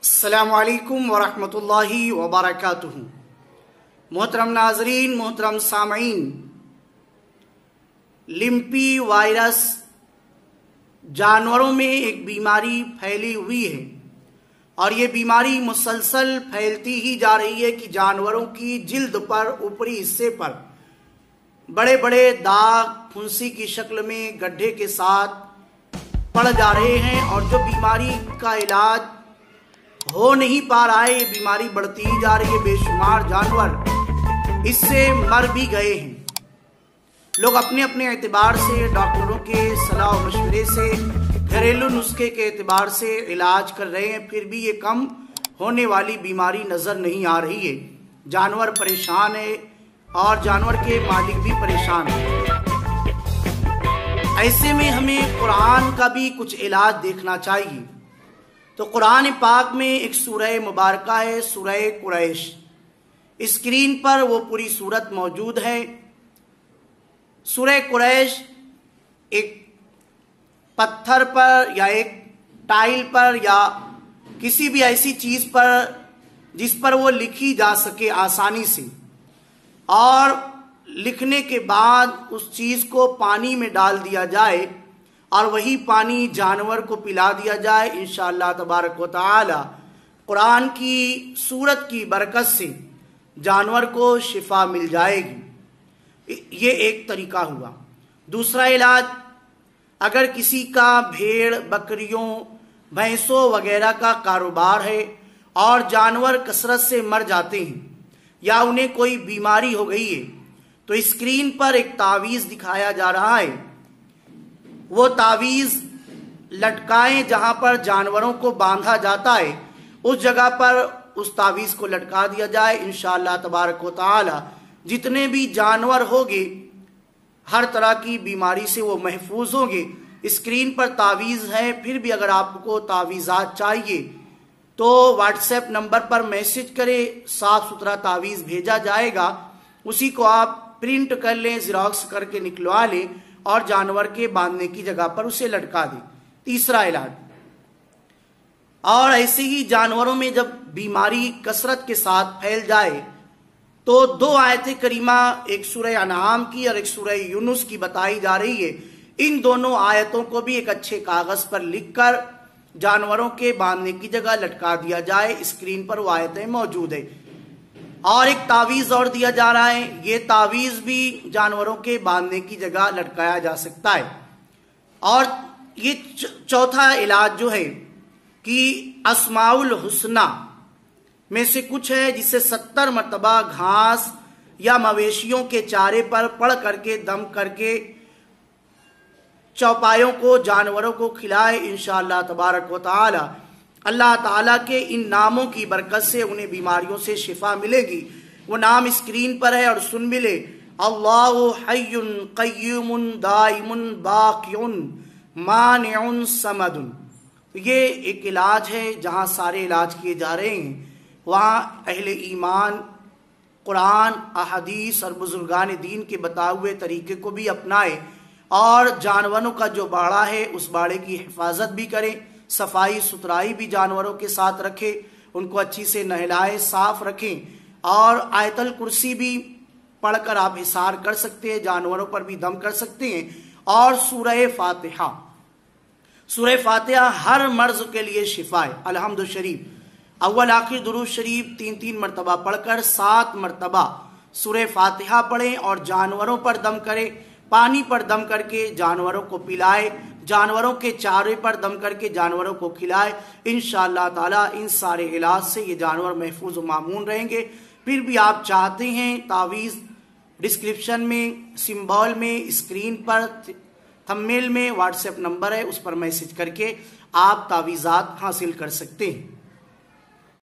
अस्सलामुअलैकुम वरहमतुल्लाहि वबरकातुहू। मोहतरम नाजरीन, मोहतरम सामईन, लिम्पी वायरस जानवरों में एक बीमारी फैली हुई है और ये बीमारी मुसलसल फैलती ही जा रही है कि जानवरों की जिल्द पर, ऊपरी हिस्से पर बड़े बड़े दाग फुंसी की शक्ल में गड्ढे के साथ पड़ जा रहे हैं और जो बीमारी का इलाज हो नहीं पा रहा है, ये बीमारी बढ़ती ही जा रही है। बेशुमार जानवर इससे मर भी गए हैं। लोग अपने अपने एतबार से, डॉक्टरों के सलाह और मशवरे से, घरेलू नुस्खे के एतबार से इलाज कर रहे हैं, फिर भी ये कम होने वाली बीमारी नजर नहीं आ रही है। जानवर परेशान है और जानवर के मालिक भी परेशान है। ऐसे में हमें कुरान का भी कुछ इलाज देखना चाहिए। तो कुरान पाक में एक सूरह मुबारका है, सूरह कुरैश। स्क्रीन पर वो पूरी सूरत मौजूद है। सूरह कुरैश एक पत्थर पर या एक टाइल पर या किसी भी ऐसी चीज पर जिस पर वो लिखी जा सके आसानी से, और लिखने के बाद उस चीज को पानी में डाल दिया जाए और वही पानी जानवर को पिला दिया जाए। इंशाअल्लाह तबारक व तआला कुरान की सूरत की बरकत से जानवर को शिफा मिल जाएगी। ये एक तरीका हुआ। दूसरा इलाज, अगर किसी का भेड़, बकरियों, भैंसों वगैरह का कारोबार है और जानवर कसरत से मर जाते हैं या उन्हें कोई बीमारी हो गई है, तो स्क्रीन पर एक तावीज दिखाया जा रहा है। वो तावीज लटकाएं, जहां पर जानवरों को बांधा जाता है उस जगह पर उस तावीज को लटका दिया जाए। इंशाअल्लाह तबारक व तआला जितने भी जानवर होंगे हर तरह की बीमारी से वो महफूज होंगे। स्क्रीन पर तावीज है। फिर भी अगर आपको तावीज़ात चाहिए तो व्हाट्सएप नंबर पर मैसेज करें, साफ सुथरा तावीज भेजा जाएगा। उसी को आप प्रिंट कर लें, ज़ेरॉक्स करके निकलवा लें और जानवर के बांधने की जगह पर उसे लटका दें। तीसरा इलाज, और ऐसे ही जानवरों में जब बीमारी कसरत के साथ फैल जाए तो दो आयतें करीमा, एक सूरह अनआम की और एक सूरह यूनुस की बताई जा रही है। इन दोनों आयतों को भी एक अच्छे कागज पर लिखकर जानवरों के बांधने की जगह लटका दिया जाए। स्क्रीन पर वो आयतें मौजूद है। और एक तावीज और दिया जा रहा है। ये तावीज भी जानवरों के बांधने की जगह लटकाया जा सकता है। और ये चौथा इलाज जो है कि अस्माउल हुस्ना में से कुछ है, जिसे 70 मरतबा घास या मवेशियों के चारे पर पड़ करके, दम करके चौपायों को, जानवरों को खिलाए। इंशाअल्लाह तबारक व तआला अल्लाह ताला के इन नामों की बरकत से उन्हें बीमारियों से शिफा मिलेगी। वो नाम स्क्रीन पर है और सुन मिले। अल्लाहु हय्युन क़य्यूमुन दाइमुन बाक़ियुन मानिउन समदुन। ये एक इलाज है। जहाँ सारे इलाज किए जा रहे हैं वहाँ अहले ईमान कुरान, अहदीस और बुजुर्गान दीन के बताए हुए तरीके को भी अपनाए और जानवरों का जो बाड़ा है उस बाड़े की हिफाजत भी करें, सफाई सुथराई भी जानवरों के साथ रखें, उनको अच्छी से नहलाएं, साफ रखें। और आयतल कुर्सी भी पढ़कर आप हिसार कर सकते हैं, जानवरों पर भी दम कर सकते हैं। और सूरह फातिहा, सूरह फातिहा हर मर्ज के लिए शिफा है। अल्हम्दु शरीफ, अव्वल आखिर दुरूद शरीफ 3-3 मरतबा पढ़कर 7 मरतबा सूरह फातिहा पढ़ें और जानवरों पर दम करें। पानी पर दम करके जानवरों को पिलाए, जानवरों के चारे पर दम करके जानवरों को खिलाए। इंशाअल्लाह ताला इन सारे इलाज से ये जानवर महफूज व मामून रहेंगे। फिर भी आप चाहते हैं, तावीज़ डिस्क्रिप्शन में, सिंबल में, स्क्रीन पर, थंबनेल में व्हाट्सएप नंबर है, उस पर मैसेज करके आप तावीज़ात हासिल कर सकते हैं।